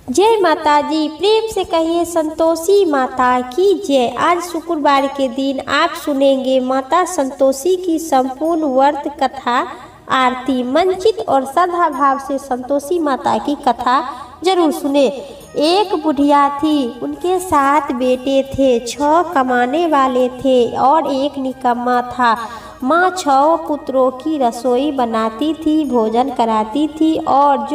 जय माता जी, प्रेम से कहिए संतोषी माता की जय। आज शुक्रवार के दिन आप सुनेंगे माता संतोषी की संपूर्ण व्रत कथा आरती। मंचित और श्रद्धा भाव से संतोषी माता की कथा जरूर सुने। एक बुढ़िया थी, उनके 7 बेटे थे, 6 कमाने वाले थे और एक निकम्मा था। माँ 6 पुत्रों की रसोई बनाती थी, भोजन कराती थी और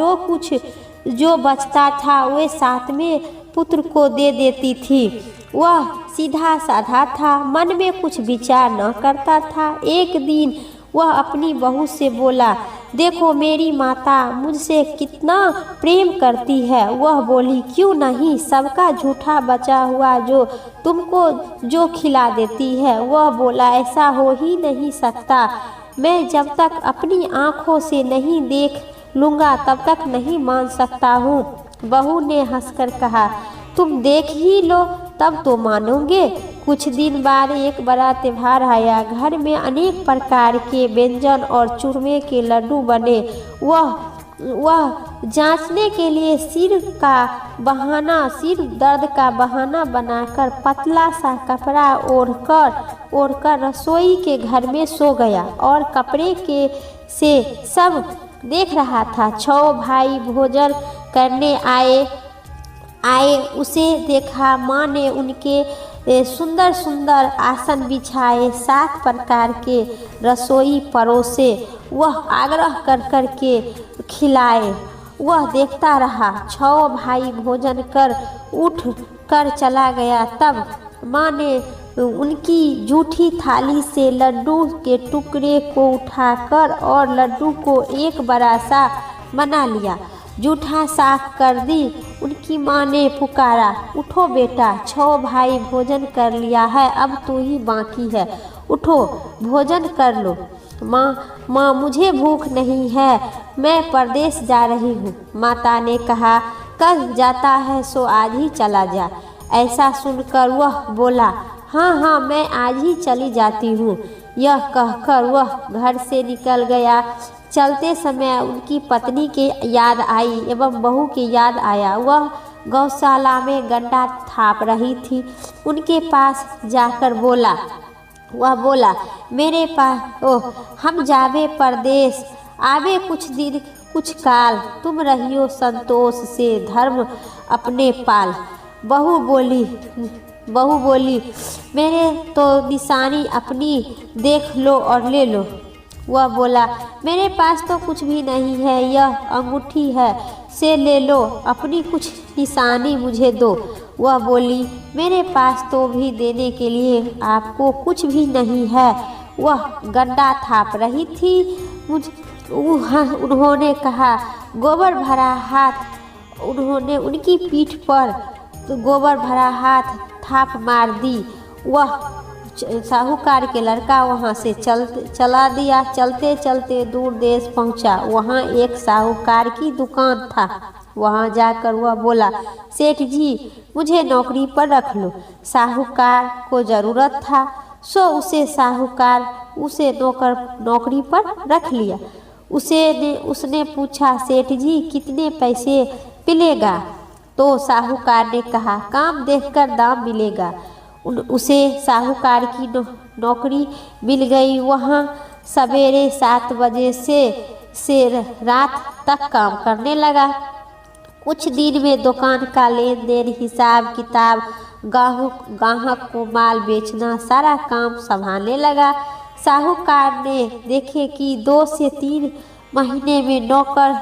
जो बचता था वह 7वें पुत्र को दे देती थी। वह सीधा साधा था, मन में कुछ विचार न करता था। एक दिन वह अपनी बहू से बोला, देखो मेरी माता मुझसे कितना प्रेम करती है। वह बोली, क्यों नहीं, सबका झूठा बचा हुआ जो तुमको जो खिला देती है। वह बोला, ऐसा हो ही नहीं सकता, मैं जब तक अपनी आँखों से नहीं देख लूँगा तब तक नहीं मान सकता हूँ। बहू ने हंसकर कहा, तुम देख ही लो तब तो मानोगे। कुछ दिन बाद एक बड़ा त्योहार आया। घर में अनेक प्रकार के व्यंजन और चूरमे के लड्डू बने। वह जांचने के लिए सिर दर्द का बहाना बनाकर पतला सा कपड़ा ओढ़कर रसोई के घर में सो गया और कपड़े से सब देख रहा था। 6 भाई भोजन करने आए उसे देखा। माँ ने उनके सुंदर सुंदर आसन बिछाए, 7 प्रकार के रसोई परोसे। वह आग्रह कर के खिलाए। वह देखता रहा। 6 भाई भोजन कर उठ कर चला गया। तब माँ ने उनकी जूठी थाली से लड्डू के टुकड़े को उठाकर और लड्डू को एक बड़ा सा बना लिया। जूठा साफ कर दी। उनकी माँ ने पुकारा, उठो बेटा, 6 भाई भोजन कर लिया है, अब तू ही बाकी है, उठो भोजन कर लो। माँ मुझे भूख नहीं है, मैं परदेश जा रही हूँ। माता ने कहा, कल जाता है सो आज ही चला जा। ऐसा सुनकर वह बोला, हाँ मैं आज ही चली जाती हूँ। यह कहकर वह घर से निकल गया। चलते समय उनकी पत्नी के याद आई एवं बहू के याद आया। वह गौशाला में गंडा थाप रही थी। उनके पास जाकर वह बोला, मेरे पास हम जावे परदेश, आवे कुछ दिन कुछ काल, तुम रहियो संतोष से धर्म अपने पाल। बहू बोली, मेरे तो निशानी अपनी देख लो और ले लो। वह बोला, मेरे पास तो कुछ भी नहीं है, यह अंगूठी है, से ले लो, अपनी कुछ निशानी मुझे दो। वह बोली, मेरे पास तो भी देने के लिए आपको कुछ भी नहीं है। वह गंडा थाप रही थी। उन्होंने कहा, गोबर भरा हाथ। उन्होंने उनकी पीठ पर गोबर भरा हाथ थाप मार दी। वह साहूकार के लड़का वहाँ से चला दिया। चलते चलते दूर देश पहुँचा। वहाँ एक साहूकार की दुकान था। वहाँ जाकर वह बोला, सेठ जी मुझे नौकरी पर रख लो। साहूकार को ज़रूरत था सो साहूकार उसे नौकरी पर रख लिया। उसने पूछा, सेठ जी कितने पैसे मिलेगा? तो साहूकार ने कहा, काम देखकर दाम मिलेगा। उसे साहूकार की नौकरी मिल गई। वहाँ सवेरे 7 बजे से रात तक काम करने लगा। कुछ दिन में दुकान का लेन देन, हिसाब किताब, गाहक को माल बेचना, सारा काम संभालने लगा। साहूकार ने देखे कि 2 से 3 महीने में नौकर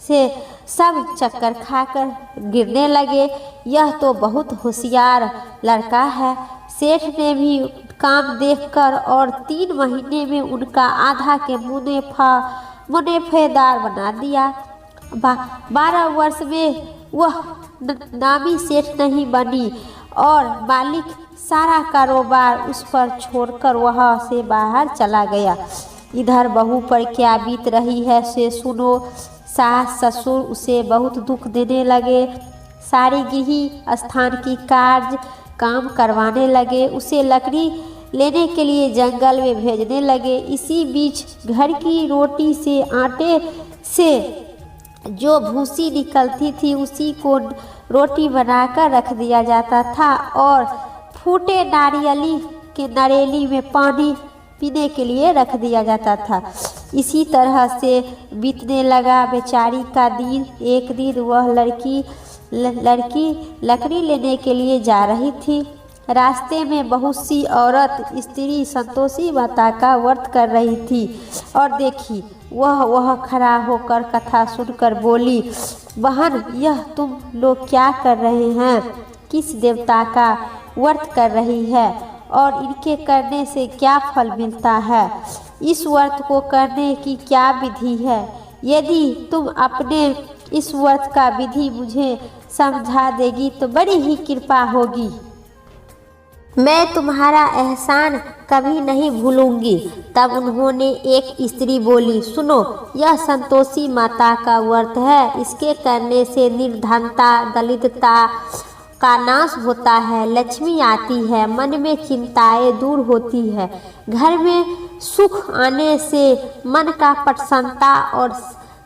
से सब चक्कर खाकर गिरने लगे। यह तो बहुत होशियार लड़का है। सेठ ने भी काम देखकर और 3 महीने में उनका आधा के मुनाफेदार बना दिया। 12 वर्ष में वह नामी सेठ नहीं बनी और मालिक सारा कारोबार उस पर छोड़कर वहाँ से बाहर चला गया। इधर बहू पर क्या बीत रही है से सुनो। सास ससुर उसे बहुत दुख देने लगे। सारी गृह स्थान की कार्य काम करवाने लगे। उसे लकड़ी लेने के लिए जंगल में भेजने लगे। इसी बीच घर की रोटी से आटे से जो भूसी निकलती थी उसी को रोटी बनाकर रख दिया जाता था और फूटे नारियली के नरेली में पानी पीने के लिए रख दिया जाता था। इसी तरह से बीतने लगा बेचारी का दिन। एक दिन वह लड़की लकड़ी लेने के लिए जा रही थी। रास्ते में बहुत सी औरत स्त्री संतोषी माता का व्रत कर रही थी और देखी वह खड़ा होकर कथा सुनकर बोली, बहन यह तुम लोग क्या कर रहे हैं? किस देवता का व्रत कर रही है और इनके करने से क्या फल मिलता है? इस व्रत को करने की क्या विधि है? यदि तुम अपने इस व्रत का विधि मुझे समझा देगी तो बड़ी ही कृपा होगी। मैं तुम्हारा एहसान कभी नहीं भूलूंगी। तब उन्होंने एक स्त्री बोली, सुनो, यह संतोषी माता का व्रत है। इसके करने से निर्धनता दरिद्रता का नाश होता है, लक्ष्मी आती है, मन में चिंताएं दूर होती है, घर में सुख आने से मन का प्रसन्नता और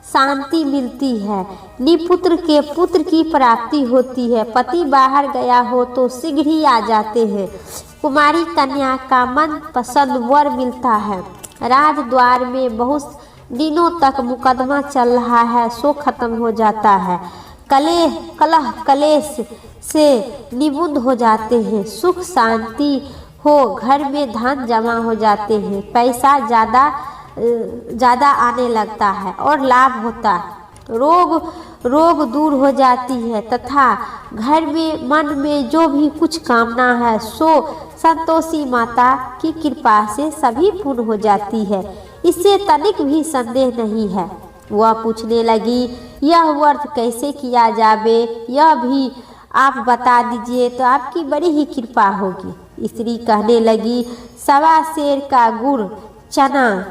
शांति मिलती है, निपुत्र के पुत्र की प्राप्ति होती है, पति बाहर गया हो तो शीघ्र ही आ जाते हैं, कुमारी कन्या का मन पसंद वर मिलता है, राजद्वार में बहुत दिनों तक मुकदमा चल रहा है सो खत्म हो जाता है, कलह कलेश से निबुद्ध हो जाते हैं, सुख शांति हो, घर में धन जमा हो जाते हैं, पैसा ज़्यादा आने लगता है और लाभ होता है, रोग दूर हो जाती है तथा घर में मन में जो भी कुछ कामना है सो संतोषी माता की कृपा से सभी पूर्ण हो जाती है। इससे तनिक भी संदेह नहीं है। वह पूछने लगी, यह व्रत कैसे किया जावे, यह भी आप बता दीजिए तो आपकी बड़ी ही कृपा होगी। स्त्री कहने लगी, 1.25 सेर का गुड़ चना,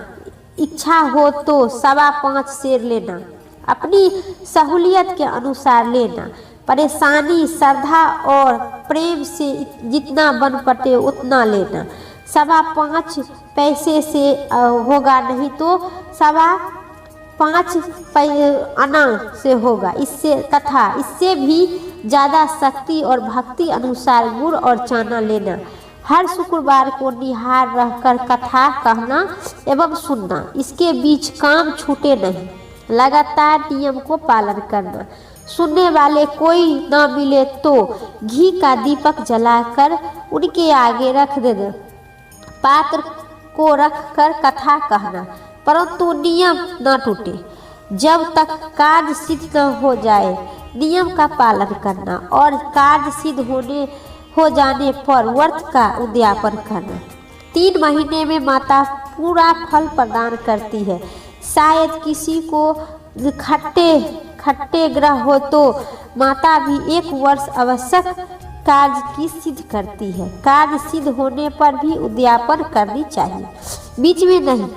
इच्छा हो तो 5.25 सेर लेना, अपनी सहूलियत के अनुसार लेना, परेशानी श्रद्धा और प्रेम से जितना बन पड़े उतना लेना, 5.25 पैसे से होगा नहीं तो 5.25 आना से होगा, इससे भी ज़्यादा शक्ति और भक्ति अनुसार गुड़ और चना लेना। हर शुक्रवार को निहार रहकर कथा कहना एवं सुनना, इसके बीच काम छूटे नहीं, लगातार नियम को पालन करना। सुनने वाले कोई न मिले तो घी का दीपक जलाकर उनके आगे रख देना, पात्र को रखकर कथा कहना, परंतु नियम न टूटे। जब तक कार्य सिद्ध न हो जाए नियम का पालन करना और कार्य सिद्ध हो जाने पर व्रत का उद्यापन करना। 3 महीने में माता पूरा फल प्रदान करती है। शायद किसी को खट्टे ग्रह हो तो माता भी 1 वर्ष आवश्यक कार्य की सिद्ध करती है। कार्य सिद्ध होने पर भी उद्यापन करनी चाहिए, बीच में नहीं।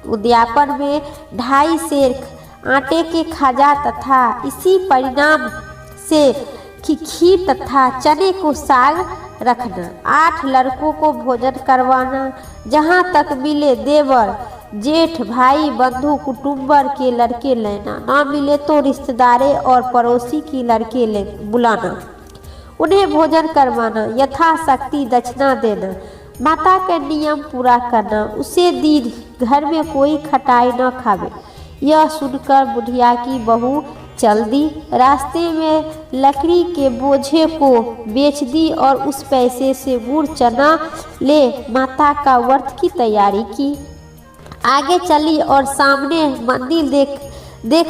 उद्यापन में 2.5 सेर आटे के खाजा तथा इसी परिणाम से खीर तथा चने को साग रखना। 8 लड़कों को भोजन करवाना, जहाँ तक मिले देवर जेठ भाई बंधु कुटुंबर के लड़के लेना, ना मिले तो रिश्तेदारे और पड़ोसी की लड़के बुलाना, उन्हें भोजन करवाना, यथाशक्ति दक्षिणा देना, माता का नियम पूरा करना, उसे दिन घर में कोई खटाई न खावे। यह सुनकर बुढ़िया की बहू चल दी, रास्ते में लकड़ी के बोझे को बेच दी और उस पैसे से गुड़ चना ले माता का व्रत की तैयारी की। आगे चली और सामने मंदिर देख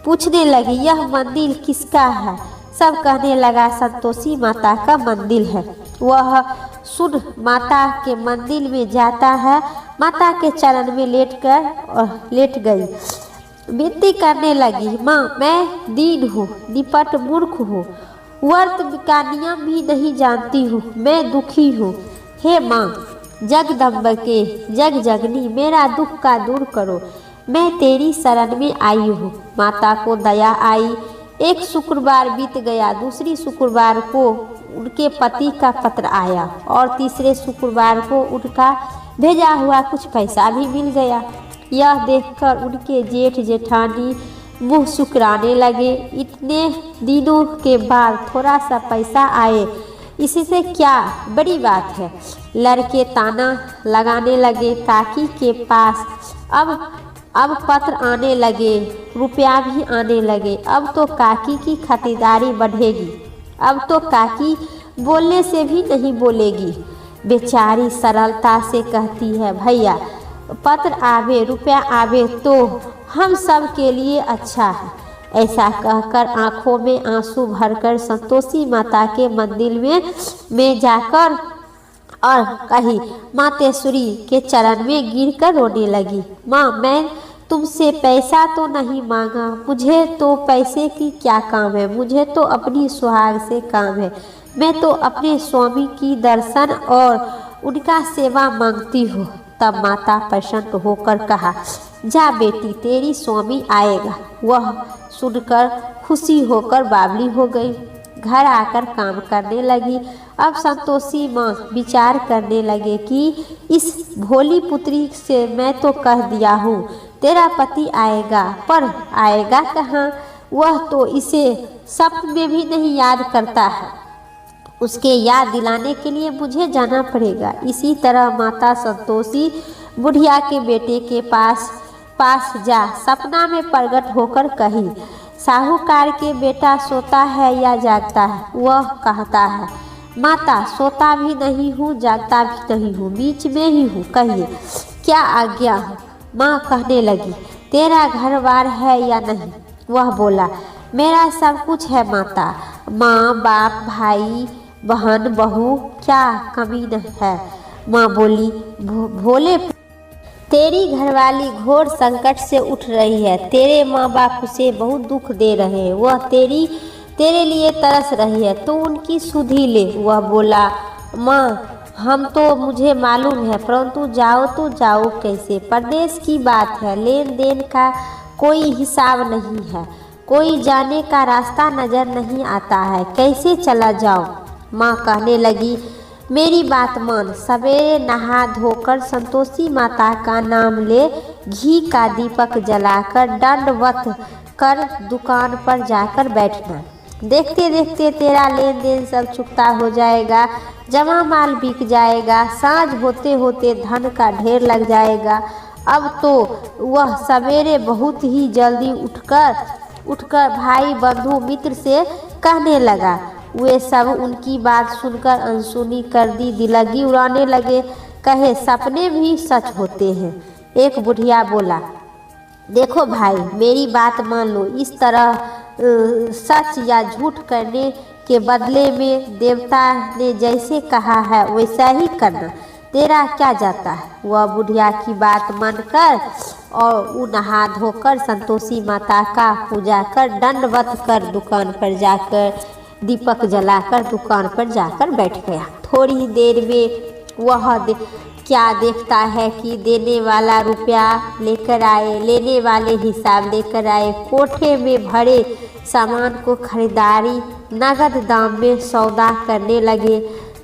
पूछने लगी, यह मंदिर किसका है? सब कहने लगा, संतोषी माता का मंदिर है। वह सुन माता के मंदिर में जाता है, माता के चरण में लेट गई, विनती करने लगी, माँ मैं दीन हूँ, निपट मूर्ख हूँ, व्रत का नियम भी नहीं जानती हूँ, मैं दुखी हूँ। हे माँ जगदम्बके जगजगनी, मेरा दुख का दूर करो, मैं तेरी शरण में आई हूँ। माता को दया आई। एक शुक्रवार बीत गया, दूसरी शुक्रवार को उनके पति का पत्र आया और तीसरे शुक्रवार को उनका भेजा हुआ कुछ पैसा भी मिल गया। यह देखकर उनके जेठ जेठानी मुँह सुकराने लगे। इतने दिनों के बाद थोड़ा सा पैसा आए, इससे क्या बड़ी बात है। लड़के ताना लगाने लगे। काकी के पास अब पत्र आने लगे, रुपया भी आने लगे। अब तो काकी की खातिरदारी बढ़ेगी। अब तो काकी बोलने से भी नहीं बोलेगी। बेचारी सरलता से कहती है, भैया पत्र आवे, रुपया आवे तो हम सब के लिए अच्छा है। ऐसा कहकर आंखों में आंसू भरकर संतोषी माता के मंदिर में जाकर और कही, मातेश्वरी के चरण में गिरकर रोने लगी। माँ, मैं तुमसे पैसा तो नहीं मांगा, मुझे तो पैसे की क्या काम है, मुझे तो अपनी सुहाग से काम है। मैं तो अपने स्वामी की दर्शन और उनका सेवा मांगती हूँ। तब माता प्रसन्न होकर कहा, जा बेटी, तेरी स्वामी आएगा। वह सुनकर खुशी होकर बावली हो गई। घर आकर काम करने लगी। अब संतोषी माँ विचार करने लगे कि इस भोली पुत्री से मैं तो कह दिया हूँ तेरा पति आएगा, पर आएगा कहाँ। वह तो इसे सपने में भी नहीं याद करता है। उसके याद दिलाने के लिए मुझे जाना पड़ेगा। इसी तरह माता संतोषी बुढ़िया के बेटे के पास जा सपना में प्रकट होकर कही, साहूकार के बेटा सोता है या जागता है। वह कहता है, माता सोता भी नहीं हूँ, जागता भी नहीं हूँ, बीच में ही हूँ, कहिए क्या आज्ञा हो। माँ कहने लगी, तेरा घर बार है या नहीं। वह बोला, मेरा सब कुछ है माता, माँ बाप भाई बहन बहू, क्या कमी नहीं है। माँ बोली, भोले तेरी घरवाली घोर संकट से उठ रही है। तेरे माँ बाप उसे बहुत दुख दे रहे हैं। वह तेरे लिए तरस रही है, तो उनकी सुधि ले। वह बोला, माँ हम तो मुझे मालूम है, परंतु जाओ तो जाओ कैसे। परदेश की बात है, लेन देन का कोई हिसाब नहीं है, कोई जाने का रास्ता नजर नहीं आता है, कैसे चला जाओ। माँ कहने लगी, मेरी बात मान। सवेरे नहा धोकर संतोषी माता का नाम ले, घी का दीपक जलाकर दंडवत कर दुकान पर जाकर बैठना। देखते देखते तेरा लेन देन सब चुकता हो जाएगा, जमा माल बिक जाएगा, साँझ होते होते धन का ढेर लग जाएगा। अब तो वह सवेरे बहुत ही जल्दी उठकर भाई बंधु मित्र से कहने लगा। वे सब उनकी बात सुनकर अनसुनी कर दी दिलगी उड़ाने लगे। कहे, सपने भी सच होते हैं। एक बुढ़िया बोला, देखो भाई, मेरी बात मान लो। इस तरह सच या झूठ करने के बदले में देवता ने जैसे कहा है वैसा ही करना, तेरा क्या जाता है। वह बुढ़िया की बात मानकर और नहा धोकर संतोषी माता का पूजा कर दंडवत कर दुकान पर जाकर दीपक जलाकर दुकान पर जाकर बैठ गया। थोड़ी देर में वह क्या देखता है कि देने वाला रुपया लेकर आए, लेने वाले हिसाब लेकर आए। कोठे में भरे सामान को खरीदारी नगद दाम में सौदा करने लगे।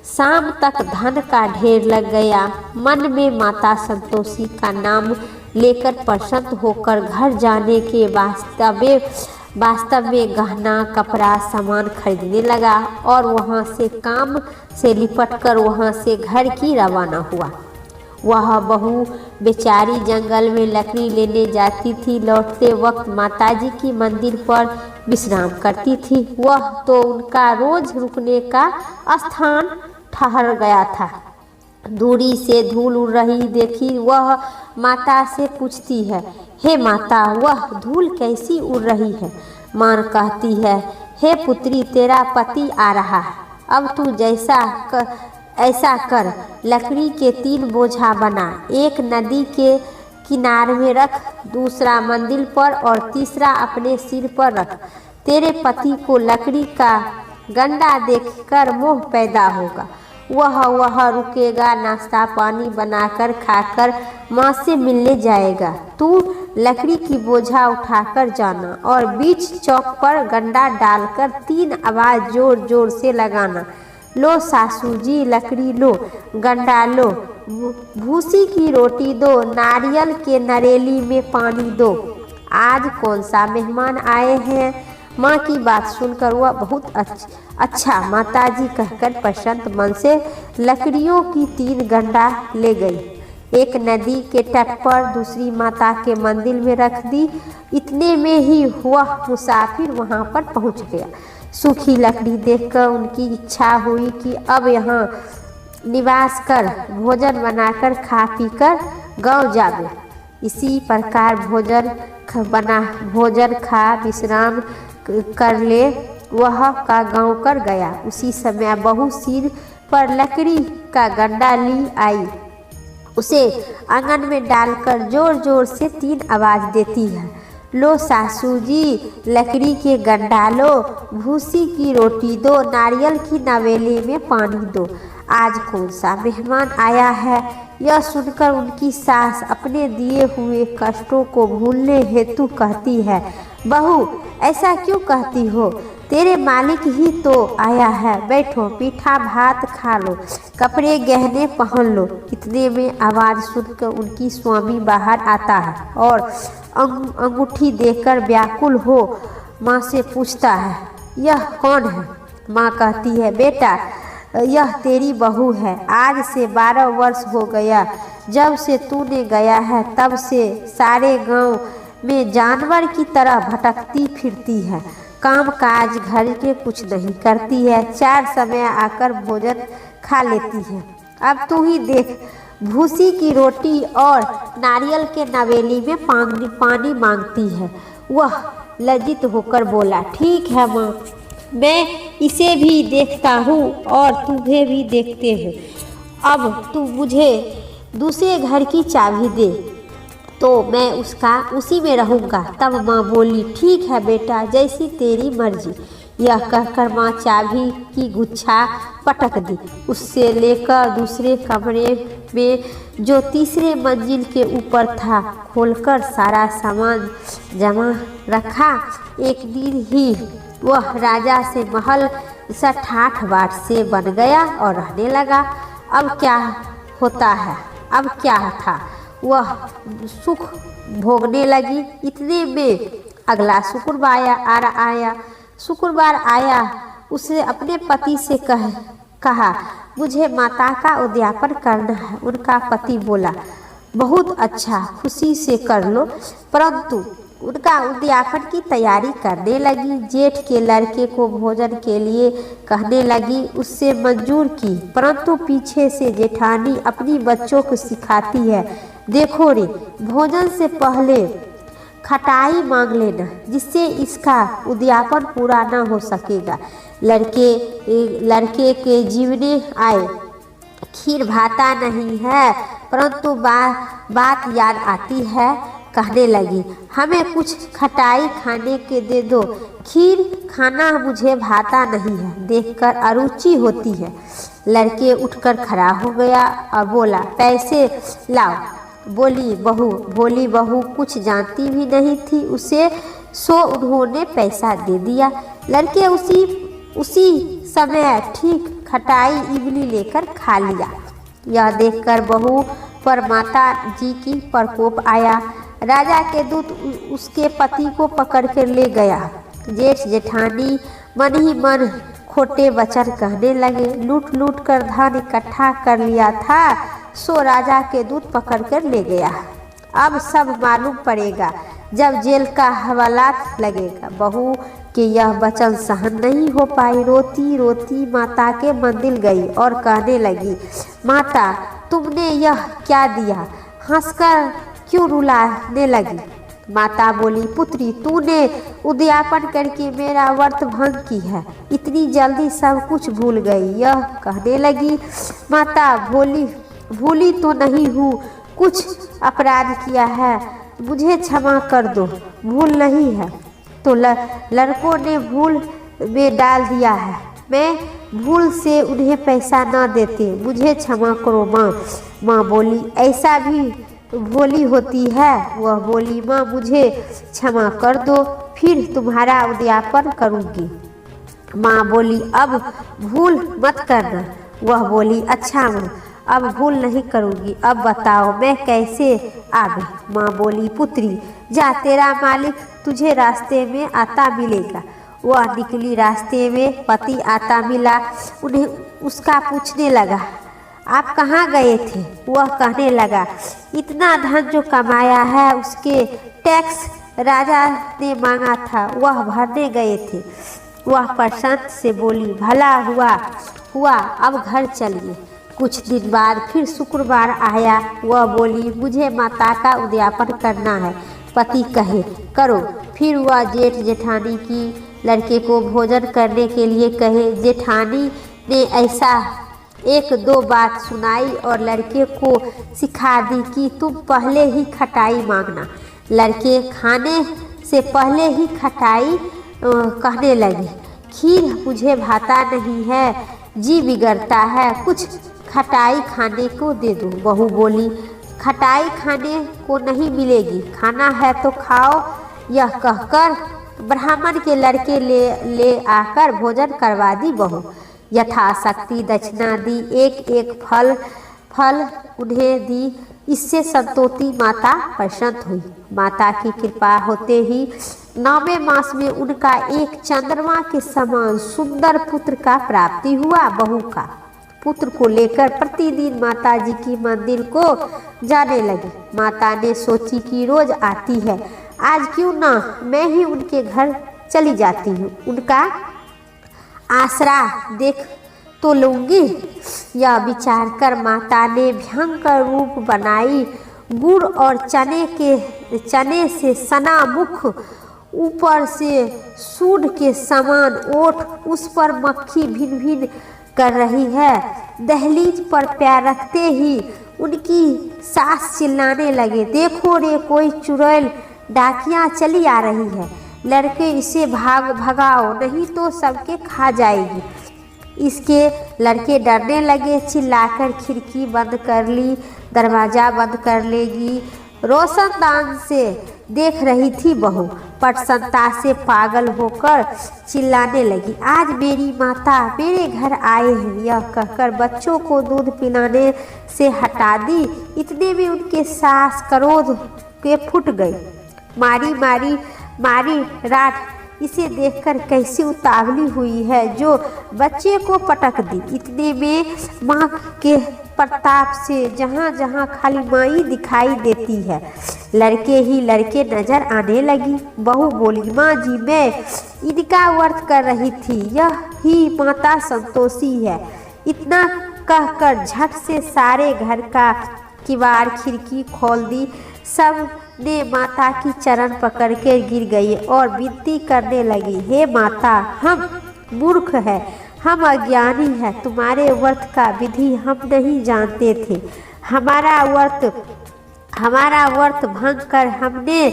शाम तक धन का ढेर लग गया। मन में माता संतोषी का नाम लेकर प्रसन्न होकर घर जाने के वास्तव में गहना कपड़ा सामान खरीदने लगा और वहाँ से काम से लिपटकर वहाँ से घर की रवाना हुआ। वह बहू बेचारी जंगल में लकड़ी लेने जाती थी। लौटते वक्त माताजी की मंदिर पर विश्राम करती थी। वह तो उनका रोज रुकने का स्थान ठहर गया था। दूरी से धूल उड़ रही देखी वह माता से पूछती है, हे माता, वह धूल कैसी उड़ रही है। माँ कहती है, हे पुत्री, तेरा पति आ रहा है। अब तू ऐसा कर, लकड़ी के 3 बोझा बना, एक नदी के किनारे में रख, दूसरा मंदिर पर और तीसरा अपने सिर पर रख। तेरे पति को लकड़ी का गंडा देखकर मोह पैदा होगा। वह रुकेगा, नाश्ता पानी बनाकर खाकर माँ से मिलने जाएगा। तू लकड़ी की बोझा उठाकर जाना और बीच चौक पर गंडा डालकर 3 आवाज़ जोर जोर से लगाना, लो सासू जी लकड़ी लो, गंडा लो, भूसी की रोटी दो, नारियल के नरेली में पानी दो। आज कौन सा मेहमान आए हैं। माँ की बात सुनकर वह बहुत अच्छा माताजी कहकर प्रसन्न मन से लकड़ियों की 3 गंडा ले गई। एक नदी के तट पर, दूसरी माता के मंदिर में रख दी। इतने में ही वह मुसाफिर वहाँ पर पहुँच गया। सूखी लकड़ी देखकर उनकी इच्छा हुई कि अब यहाँ निवास कर भोजन बनाकर खा पीकर गाँव जावे। इसी प्रकार भोजन खा विश्राम कर ले वह का गाँव कर गया। उसी समय बहू सिर पर लकड़ी का गंडा ली आई। उसे आंगन में डालकर जोर जोर से 3 आवाज़ देती है, लो सासू जी लकड़ी के गंडा लो, भूसी की रोटी दो, नारियल की नवेली में पानी दो। आज कौन सा मेहमान आया है। यह सुनकर उनकी सास अपने दिए हुए कष्टों को भूलने हेतु कहती है, बहू ऐसा क्यों कहती हो, तेरे मालिक ही तो आया है, बैठो मीठा भात खा लो, कपड़े गहने पहन लो। इतने में आवाज़ सुनकर उनकी स्वामी बाहर आता है और अंगूठी देकर व्याकुल हो माँ से पूछता है, यह कौन है। माँ कहती है, बेटा यह तेरी बहू है। आज से 12 वर्ष हो गया जब से तूने गया है, तब से सारे गांव में जानवर की तरह भटकती फिरती है, काम काज घर के कुछ नहीं करती है, 4 समय आकर भोजन खा लेती है। अब तू ही देख, भूसी की रोटी और नारियल के नवेली में पानी मांगती है। वह लज्जित होकर बोला, ठीक है माँ, मैं इसे भी देखता हूँ और तुम्हें भी देखते हैं। अब तू मुझे दूसरे घर की चाबी दे तो मैं उसी में रहूँगा। तब माँ बोली, ठीक है बेटा, जैसी तेरी मर्जी। यह कहकर माँ चाबी की गुच्छा पटक दी। उससे लेकर दूसरे कमरे में जो तीसरे मंजिल के ऊपर था, खोलकर सारा सामान जमा रखा। एक दिन ही वह राजा से महल 60 बाट से बन गया और रहने लगा। अब क्या होता है, अब क्या था, वह सुख भोगने लगी। इतने में अगला शुक्रवार आया। उसने अपने पति से कहा, मुझे माता का उद्यापन करना है। उनका पति बोला, बहुत अच्छा, खुशी से कर लो। परंतु उनका उद्यापन की तैयारी करने लगी। जेठ के लड़के को भोजन के लिए कहने लगी, उससे मंजूर की, परंतु पीछे से जेठानी अपनी बच्चों को सिखाती है, देखो रे, भोजन से पहले खटाई मांग लेना, जिससे इसका उद्यापन पूरा न हो सकेगा। लड़के के जीवने आए, खीर भाता नहीं है, परंतु बात याद आती है। कहने लगी, हमें कुछ खटाई खाने के दे दो, खीर खाना मुझे भाता नहीं है, देखकर अरुचि होती है। लड़के उठकर खड़ा हो गया और बोला, पैसे लाओ। भोली बहू कुछ जानती भी नहीं थी उसे, सो उन्होंने पैसा दे दिया। लड़के उसी समय ठीक खटाई इमली लेकर खा लिया। यह देखकर बहू पर माता जी की प्रकोप आया। राजा के दूत उसके पति को पकड़ कर ले गया। जेठ जेठानी मन ही मन खोटे वचन कहने लगे। लूट लूट कर धन इकट्ठा कर लिया था, सो राजा के दूत पकड़ कर ले गया। अब सब मालूम पड़ेगा जब जेल का हवालात लगेगा। बहू के यह वचन सहन नहीं हो पाई। रोती रोती माता के मंदिर गई और कहने लगी, माता तुमने यह क्या दिया, हंसकर क्यों रुलाने लगी। माता बोली, पुत्री तूने उद्यापन करके मेरा व्रत भंग की है, इतनी जल्दी सब कुछ भूल गई। यह कहने लगी, माता भूली तो नहीं हूँ, कुछ अपराध किया है, मुझे क्षमा कर दो, भूल नहीं है तो लड़कों ने भूल में डाल दिया है, मैं भूल से उन्हें पैसा न देते, मुझे क्षमा करो माँ। माँ बोली, ऐसा भी भोली होती है। वह बोली, माँ मुझे क्षमा कर दो, फिर तुम्हारा उद्यापन करूँगी। माँ बोली, अब भूल मत करना। वह बोली, अच्छा माँ, अब भूल नहीं करूँगी। अब बताओ मैं कैसे आ गई। माँ बोली, पुत्री जा, तेरा मालिक तुझे रास्ते में आता मिलेगा। वह निकली। रास्ते में पति आता मिला। उन्हें उसका पूछने लगा, आप कहाँ गए थे? वह कहने लगा, इतना धन जो कमाया है उसके टैक्स राजा ने मांगा था, वह भरने गए थे। वह प्रशांत से बोली, भला हुआ अब घर चलिए। कुछ दिन बाद फिर शुक्रवार आया। वह बोली, मुझे माता का उद्यापन करना है। पति कहे, करो। फिर वह जेठ जेठानी की लड़के को भोजन करने के लिए कहे। जेठानी ने ऐसा एक दो बात सुनाई और लड़के को सिखा दी कि तुम पहले ही खटाई मांगना। लड़के खाने से पहले ही खटाई कहने लगे, खीर मुझे भाता नहीं है, जी बिगड़ता है, कुछ खटाई खाने को दे दो। बहू बोली, खटाई खाने को नहीं मिलेगी, खाना है तो खाओ। यह कहकर ब्राह्मण के लड़के ले आकर भोजन करवा दी बहू। यथाशक्ति दक्षिणा दी, एक एक फल उन्हें दी। इससे संतोषी माता प्रसन्न हुई। माता की कृपा होते ही 9वें मास में उनका एक चंद्रमा के समान सुंदर पुत्र का प्राप्ति हुआ। बहू का पुत्र को लेकर प्रतिदिन माता जी की मंदिर को जाने लगी। माता ने सोची कि रोज आती है, आज क्यों ना मैं ही उनके घर चली जाती हूँ, उनका आसरा देख तो लूँगी। यह विचार कर माता ने भयंकर रूप बनाई। गुड़ और चने से सना मुख, ऊपर से सूंड के समान ओठ, उस पर मक्खी भिन भिन कर रही है। दहलीज पर पैर रखते ही उनकी सास चिल्लाने लगे, देखो रे कोई चुड़ैल डाकियाँ चली आ रही है, लड़के इसे भगाओ नहीं तो सबके खा जाएगी। इसके लड़के डरने लगे। चिल्लाकर खिड़की बंद कर ली, दरवाज़ा बंद कर लेगी। रोशनदान से देख रही थी बहू। प्रसन्नता से पागल होकर चिल्लाने लगी, आज मेरी माता मेरे घर आए हैं। यह कहकर बच्चों को दूध पिलाने से हटा दी। इतने में उनके सास क्रोध के फूट गई। मारी राठ, इसे देखकर कैसी उतावली हुई है जो बच्चे को पटक दी। इतने में माँ के प्रताप से जहाँ जहाँ खाली माई दिखाई देती है, लड़के ही लड़के नजर आने लगी। बहू बोली, माँ जी मैं इनका व्रत कर रही थी, यह ही माता संतोषी है। इतना कहकर झट से सारे घर का किवाड़ खिड़की खोल दी। सब ने माता की चरण पकड़ के गिर गई और विनती करने लगी, हे माता हम मूर्ख हैं, हम अज्ञानी हैं, तुम्हारे व्रत का विधि हम नहीं जानते थे। हमारा व्रत भंग कर हमने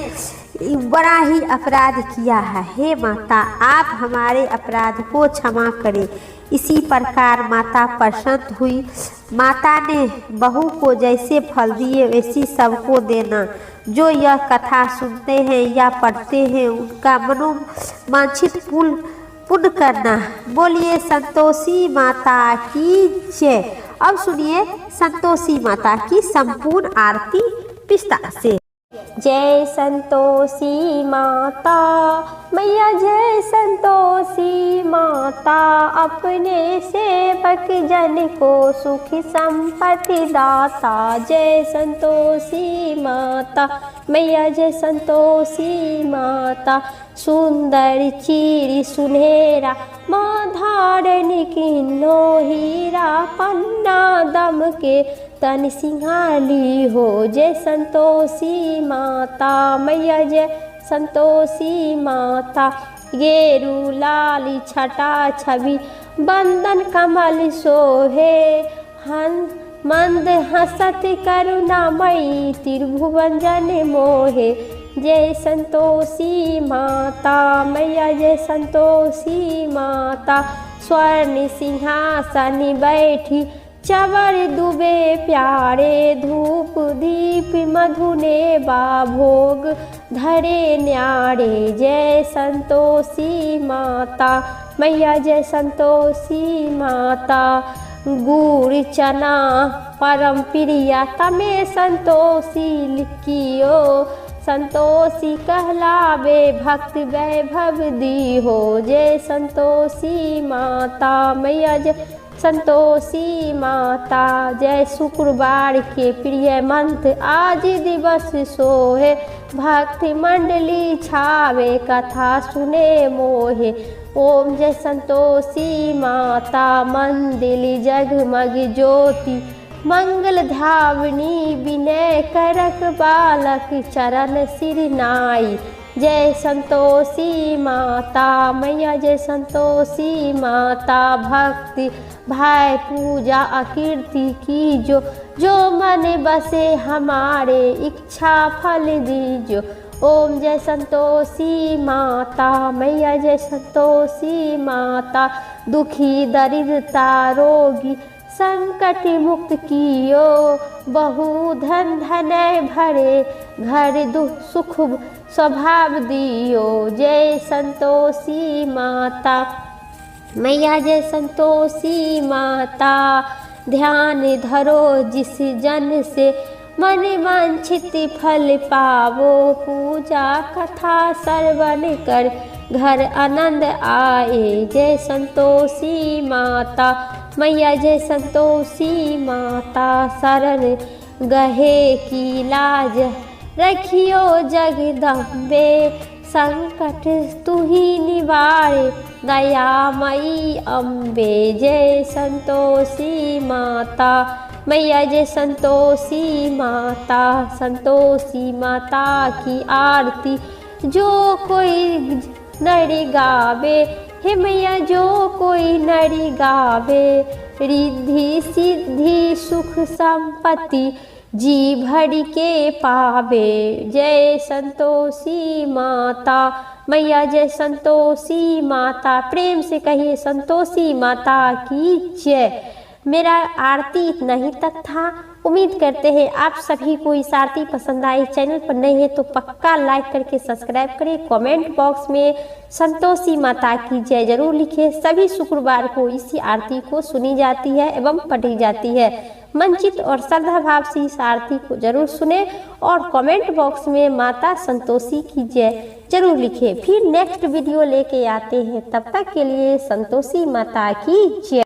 बड़ा ही अपराध किया है। हे माता आप हमारे अपराध को क्षमा करें। इसी प्रकार माता प्रसन्न हुई। माता ने बहू को जैसे फल दिए वैसी सबको देना। जो यह कथा सुनते हैं या पढ़ते हैं उनका मनोवांछित पुण्य करना। बोलिए संतोषी माता की जय। अब सुनिए संतोषी माता की संपूर्ण आरती विस्तार से। जय संतोषी माता मैया, जय संतोषी माता, अपने सेवक जन को सुख संपत्ति दाता। जय संतोषी माता मैया, जय संतोषी माता, सुंदर चीर सुनहरा माँ धारण किन्नो हीरा, पन्ना दम के तन सिंहाली हो। जय संतोषी माता मैया, जय संतोषी माता, गेरू लाली छटा छवि बंदन कमल सोहे, मंद हसत करुणामयी त्रिभुवन जन मोहे। जय संतोषी माता मैया, जय संतोषी माता, स्वर्ण सिंहासन बैठी चवर दुबे प्यारे, धूप दीप मधुने बाभोग धरे न्यारे। जय संतोषी माता मैया, जय संतोषी माता, गुड़ चना परम प्रिया तमे संतोषी लिखियो। संतोषी कहलावे भक्त वैभव दी हो। जय संतोषी माता मैया जय संतोषी माता। जय शुक्रवार के प्रिय मंत्र आज दिवस सोहे। भक्ति मंडली छावे कथा सुने मोहे। ओम जय संतोषी माता मंदिर जगमग ज्योति। मंगल धावनी विनय करक बालक चरण सिर नाई। जय संतोषी माता मैया जय संतोषी माता। भक्ति भाई पूजा अकीर्ति की जो मन बसे हमारे इच्छा फल दीजो। ओम जय संतोषी माता मैया जय संतोषी माता। दुखी दरिद्रता रोगी संकट मुक्त कियो। बहु धन धनय भरे घर दुख सुख स्वभाव दियो। जय संतोषी माता मैया जय संतोषी माता। ध्यान धरो जिस जन से मन वांछित फल पावो। पूजा कथा श्रवण कर घर आनंद आए। जय संतोषी माता मैया जय संतोषी माता। शरण गहे की लाज रखियो जगदम्बे। संकट तू ही निवारे दयामयी अम्बे। जय संतोषी माता मैया जय संतोषी माता। संतोषी माता की आरती जो कोई नर गावे। हे मैया जो कोई नर गावे। रिद्धि सिद्धि सुख संपत्ति जी भर के पावे। जय संतोषी माता मैया जय संतोषी माता। प्रेम से कहिए संतोषी माता की जय। मेरा आरती इतना ही तक था। उम्मीद करते हैं आप सभी को इस आरती पसंद आई। चैनल पर नए हैं तो पक्का लाइक करके सब्सक्राइब करें। कमेंट बॉक्स में संतोषी माता की जय जरूर लिखें। सभी शुक्रवार को इसी आरती को सुनी जाती है एवं पढ़ी जाती है। मंचित और श्रद्धा भाव से इस आरती को जरूर सुने और कमेंट बॉक्स में माता संतोषी की जय जरूर लिखें। फिर नेक्स्ट वीडियो लेके आते हैं, तब तक के लिए संतोषी माता की जय।